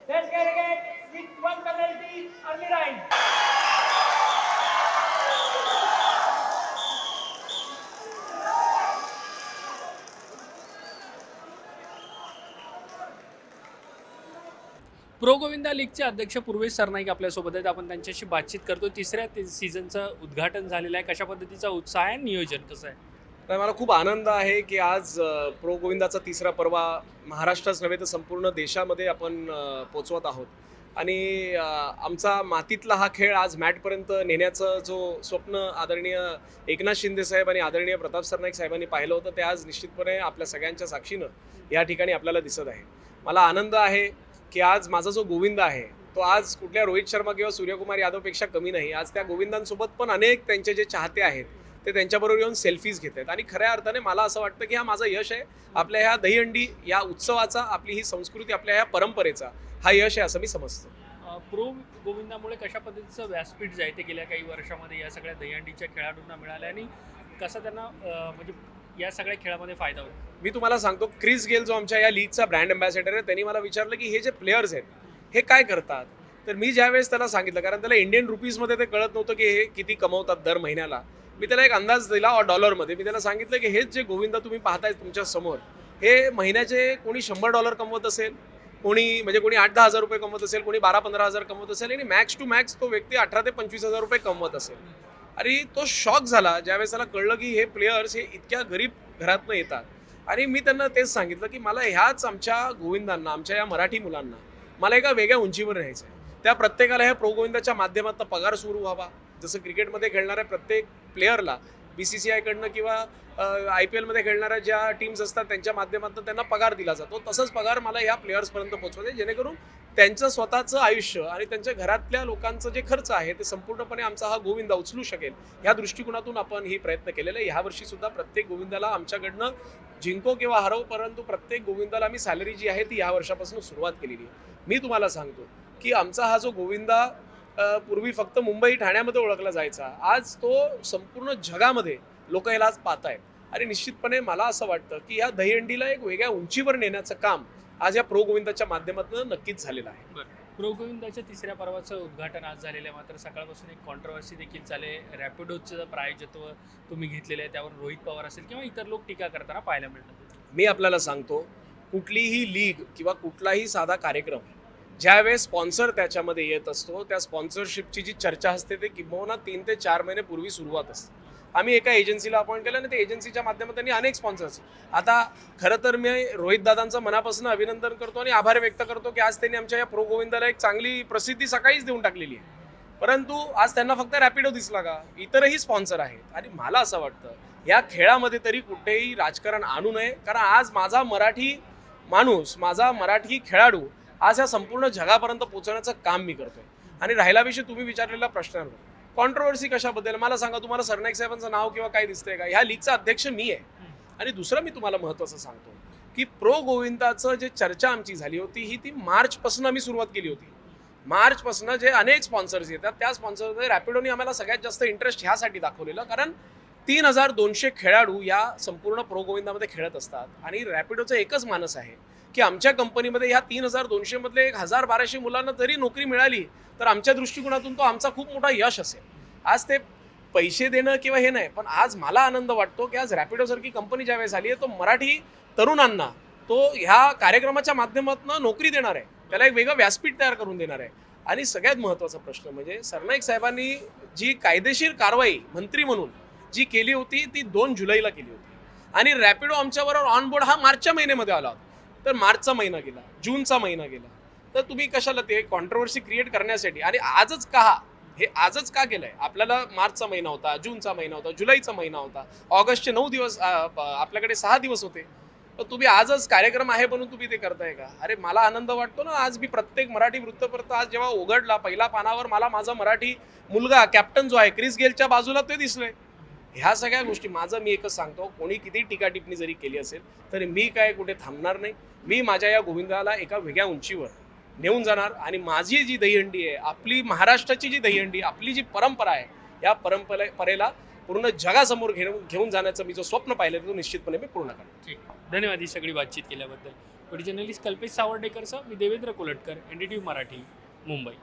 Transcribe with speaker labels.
Speaker 1: Let's get it with one penalty, early line.
Speaker 2: Pro Govinda लीगचे अध्यक्ष पूर्वेश सरनाईक आपल्यासोबत आहेत. आपण त्यांच्याशी बातचीत करतो. तिसऱ्या सीझनचं उद्घाटन झालेलं आहे. कशा पद्धतीचा उत्साह आहे, नियोजन कसं आहे?
Speaker 3: तर मला खूप आनंद आहे की आज प्रो गोविंदाचा तिसरा पर्व महाराष्ट्रच नव्हे तर संपूर्ण देशामध्ये आपण पोचवत आहोत. आणि आमचा मातीतला हा खेळ आज मॅटपर्यंत नेण्याचं जो स्वप्न आदरणीय एकनाथ शिंदे साहेब आणि आदरणीय प्रताप सरनाईक साहेबांनी पाहिलं होतं ते आज निश्चितपणे आपल्या सगळ्यांच्या साक्षीनं या ठिकाणी आपल्याला दिसत आहे. मला आनंद आहे की आज माझा जो गोविंद आहे तो आज कुठल्या रोहित शर्मा किंवा सूर्यकुमार यादवपेक्षा कमी नाही. आज त्या गोविंदांसोबत पण अनेक त्यांचे जे चाहते आहेत ते त्यांच्याबरोबर येऊन सेल्फीज घेत आहेत. आणि खऱ्या अर्थाने मला असं वाटतं की हा माझं यश आहे. आपल्या ह्या दहीहंडी या उत्सवाचा, आपली ही संस्कृती, आपल्या ह्या परंपरेचा हा यश आहे असं मी समजतो.
Speaker 2: प्रो गोविंदामुळे कशा पद्धतीचं व्यासपीठ जे आहे ते गेल्या काही वर्षामध्ये या सगळ्या दहीहंडीच्या खेळाडूंना मिळालं आणि कसा त्यांना म्हणजे या सगळ्या खेळामध्ये फायदा होतो?
Speaker 3: मी तुम्हाला सांगतो, क्रिस गेल जो आमच्या या लीगचा ब्रँड अँबॅसेडर आहे त्यांनी मला विचारलं की हे जे प्लेयर्स आहेत हे काय करतात. तर मी ज्यावेळेस त्याला सांगितलं, कारण त्याला इंडियन रुपीजमध्ये ते कळत नव्हतं की हे किती कमवतात दर महिन्याला, मी त्याला एक अंदाज दिला डॉलरमध्ये. मी त्याला सांगितलं की हेच जे गोविंदा तुम्ही पाहताय तुमच्या समोर हे महिन्याचे कोणी $100 कमवत असेल, कोणी म्हणजे कोणी 8-10 हजार रुपये कमवत असेल, कोणी 12-15 हजार कमवत असेल आणि मॅक्स टू मॅक्स तो व्यक्ती 18 ते 25 हजार रुपये कमवत असेल. आणि तो शॉक झाला ज्यावेळेस त्याला कळलं की हे प्लेयर्स हे इतक्या गरीब घरातनं येतात. आणि मी त्यांना तेच सांगितलं की मला ह्याच आमच्या गोविंदांना, आमच्या या मराठी मुलांना मला एका वेगळ्या उंचीवर न्यायचं आहे. त्या प्रत्येकाला ह्या प्रो गोविंदाच्या माध्यमातून पगार सुरू व्हावा. जसं क्रिकेटमध्ये खेळणाऱ्या प्रत्येक प्लेयरला BCCI कडनं किंवा IPL मध्ये खेळणाऱ्या ज्या टीम्स असतात त्यांच्या माध्यमातून त्यांना पगार दिला जातो, तसंच पगार मला ह्या प्लेयर्सपर्यंत पोहोचवायचे जेणेकरून त्यांचं स्वतःचं आयुष्य आणि त्यांच्या घरातल्या लोकांचं जे खर्च आहे ते संपूर्णपणे आमचा हा गोविंदा उचलू शकेल. ह्या दृष्टिकोनातून आपण ही प्रयत्न केलेला आहे. ह्या वर्षी सुद्धा प्रत्येक गोविंदाला आमच्याकडनं जिंको किंवा हरव, परंतु प्रत्येक गोविंदाला मी सॅलरी जी आहे ती या वर्षापासून सुरुवात केलेली आहे. मी तुम्हाला सांगतो की आमचा हा जो गोविंदा पूर्वी फक्त मुंबई ठाण्यामध्ये ओळखला जायचा, आज तो संपूर्ण जगामध्ये लोक याला आज पाहत आहेत. आणि निश्चितपणे मला असं वाटतं की या दहीहंडीला एक वेगळ्या उंचीवर नेण्याचं काम आज या प्रो गोविंदाच्या माध्यमातून नक्कीच झालेलं आहे.
Speaker 2: प्रो गोविंदाच्या तिसऱ्या पर्वाचं उद्घाटन आज झालेलं आहे. मात्र सकाळपासून एक कॉन्ट्रोवर्सी देखील चालले. रॅपिडोचं प्रायोजकत्व तुम्ही घेतलेलं आहे, त्यावर रोहित पवार असेल किंवा इतर लोक टीका करताना पाहायला मिळतात.
Speaker 3: मी आपल्याला सांगतो, कुठलीही लीग किंवा कुठलाही साधा कार्यक्रम ज्यावेळेस स्पॉन्सर त्याच्यामध्ये येत असतो, त्या स्पॉन्सरशिपची जी चर्चा असते ते किंबहुना 3 ते 4 महिने पूर्वी सुरुवात असते. आम्ही एका एजन्सीला अपॉइंट केलं आणि त्या एजन्सीच्या माध्यमातून अनेक स्पॉन्सर्स. आता खरं तर मी रोहित दादांचं मनापासून अभिनंदन करतो आणि आभार व्यक्त करतो की आज त्यांनी आमच्या या प्रो गोविंदाला एक चांगली प्रसिद्धी सकाळीच देऊन टाकलेली आहे. परंतु आज त्यांना फक्त रॅपिडो दिसला का, इतरही स्पॉन्सर आहेत. आणि मला असं वाटतं या खेळामध्ये तरी कुठेही राजकारण आणू नये, कारण आज माझा मराठी माणूस, माझा मराठी खेळाडू आज या संपूर्ण जगापर्यंत पोहोचवण्याचं काम मी करतोय. आणि राहिला विषय तुम्ही विचारलेला प्रश्नांवर, कॉन्ट्रोवर्सी कशाबद्दल मला सांगा. तुम्हाला सरनाईक साहेबांचं नाव किंवा काय दिसतंय का? ह्या लीगचा अध्यक्ष मी आहे. आणि दुसरं मी तुम्हाला महत्त्वाचं सांगतो की प्रो गोविंदाचं जे चर्चा आमची झाली होती ही ती मार्चपासून आम्ही सुरुवात केली होती. मार्चपासून जे अनेक स्पॉन्सर्स येतात त्या स्पॉन्सरमध्ये रॅपिडोनी आम्हाला सगळ्यात जास्त इंटरेस्ट ह्यासाठी दाखवलेलं, कारण 3200 खेळाडू या संपूर्ण प्रो गोविंदामध्ये खेळत असतात. आणि रॅपिडोचं एकच मानस आहे की आमच्या कंपनीमध्ये ह्या 3200 मधले 1200 मुलांना जरी नोकरी मिळाली तर आमच्या दृष्टिकोनातून तो आमचा खूप मोठा यश असेल. आज ते पैसे देणं किंवा हे नाही, पण आज मला आनंद वाटतो की आज रॅपिडोसारखी कंपनी ज्यावेळेस आली आहे तो मराठी तरुणांना तो ह्या कार्यक्रमाच्या माध्यमातून नोकरी देणार आहे, त्याला एक वेगळं व्यासपीठ तयार करून देणार आहे. आणि सगळ्यात महत्त्वाचा प्रश्न म्हणजे सरनाईक साहेबांनी जी कायदेशीर कारवाई मंत्री म्हणून जी केली होती ती 2 जुलैला केली होती. आणि रॅपिडो आमच्याबरोबर ऑन बोर्ड हा मार्चच्या महिन्यामध्ये आला होता. तर मार्चचा महिना गेला, जूनचा महिना गेला, तर तुम्ही कशाला ते कॉन्ट्रोवर्सी क्रिएट करण्यासाठी आणि आजच का हे आजच का केलंय? आपल्याला मार्चचा महिना होता, जूनचा महिना होता, जुलैचा महिना होता, ऑगस्टचे 9 दिवस, आपल्याकडे 6 दिवस होते. तर तुम्ही आजच कार्यक्रम आहे म्हणून तुम्ही ते करताय का? अरे मला आनंद वाटतो ना, आज मी प्रत्येक मराठी वृत्तपत्र आज जेव्हा उघडला पहिल्या पानावर मला माझा मराठी मुलगा कॅप्टन जो आहे क्रिस गेलच्या बाजूला ते दिसलंय. ह्या सगळ्या गोष्टी मी एकच सांगतो, कोणी किती टीका टिप्पणी जरी केली असेल तरी मी काय कुठे थांबणार नाही. मी माझ्या या गोविंदाला एका वेगळ्या उंचीवर नेऊन जाणार आणि माझी जी दहीहंडी आहे, आपली महाराष्ट्राची जी दहीहंडी, आपली जी परंपरा आहे, या परंपरेला पूर्ण जगासमोर घेऊन जाण्याचं मी जो स्वप्न पाहिलं तो निश्चितपणे मी पूर्ण करणार.
Speaker 2: ठीक, धन्यवाद ही सगळी बातचीत केल्याबद्दल. पुढे जर्नलिस्ट कल्पेश सावर्डेकरसह मी देवेंद्र कोलटकर, NDTV मराठी, मुंबई.